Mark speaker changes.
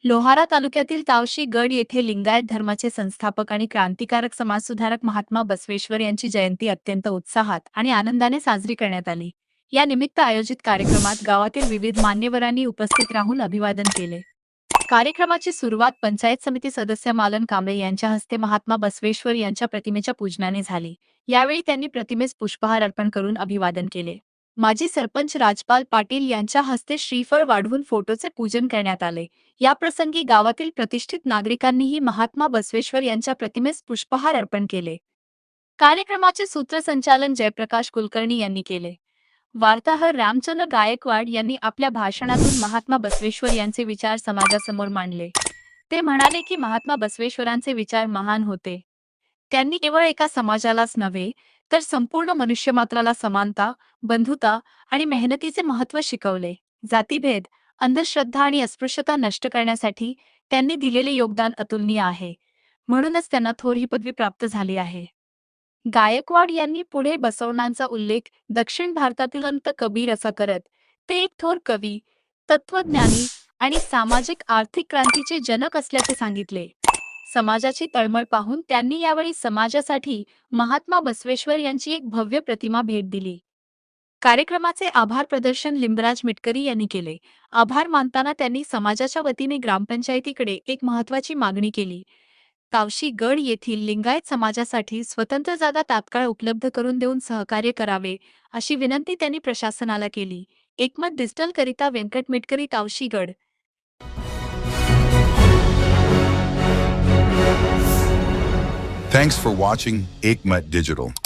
Speaker 1: लोहारा तालुक्यातील तावशी गड येथे लिंगायत धर्माचे संस्थापक आणि क्रांतिकारक समाजसुधारक महात्मा बसवेश्वर यांची जयंती अत्यंत उत्साहात आणि आनंदाने साजरी करण्यात आली. या निमित्त आयोजित कार्यक्रमात गावातील विविध मान्यवरांनी उपस्थित राहून अभिवादन केले. कार्यक्रमाची सुरुवात पंचायत समिती सदस्य मालन कांबळे यांच्या हस्ते महात्मा बसवेश्वर यांच्या प्रतिमेच्या पूजनाने झाली. यावेळी त्यांनी प्रतिमेस पुष्पहार अर्पण करून अभिवादन केले. माजी सरपंच राजपाल पाटील यांच्या हस्ते श्रीफळ वाढवून फोटोचे पूजन करण्यात आले. या प्रसंगी गावातील प्रतिष्ठित नागरिकांनीही महात्मा बसवेश्वर यांच्या प्रतिमेस पुष्पहार अर्पण केले. कार्यक्रमाचे सूत्रसंचालन जयप्रकाश कुलकर्णी यांनी केले. वार्ताहर रामचंद्र गायकवाड यांनी आपल्या भाषणातून महात्मा बसवेश्वर यांचे विचार समाजासमोर मांडले. ते म्हणाले की महात्मा बसवेश्वरांचे विचार महान होते. त्यांनी केवळ एका समाजालाच नव्हे तर संपूर्ण मनुष्यमात्राला समानता, बंधुता आणि मेहनतीचे महत्त्व शिकवले. जातीभेद, अंधश्रद्धा आणि अस्पृश्यता नष्ट करण्यासाठी त्यांनी दिलेले योगदान अतुलनीय आहे. म्हणूनच त्यांना थोर ही पदवी प्राप्त झाली आहे. गायकवाड यांनी पुढे बसवण्यांचा उल्लेख दक्षिण भारतातील संत कबीर असा करत ते एक थोर कवी, तत्वज्ञानी आणि सामाजिक आर्थिक क्रांतीचे जनक असल्याचे सांगितले. समाजाची तळमळ पाहून त्यांनी यावेळी समाजासाठी महात्मा बसवेश्वर यांची एक भव्य प्रतिमा भेट दिली. कार्यक्रमाचे आभार प्रदर्शन लिंबराज मिटकरी यांनी केले. आभार मानताना त्यांनी समाजाच्या वतीने ग्रामपंचायतीकडे एक महत्त्वाची मागणी केली. तावशी गड येथील लिंगायत समाजासाठी स्वतंत्र जागा तात्काळ उपलब्ध करून देऊन सहकार्य करावे, अशी विनंती त्यांनी प्रशासनाला केली. एकमत डिजिटल करिता व्यंकट मिटकरी, तावशी गड.
Speaker 2: Thanks for watching Ekmat Digital.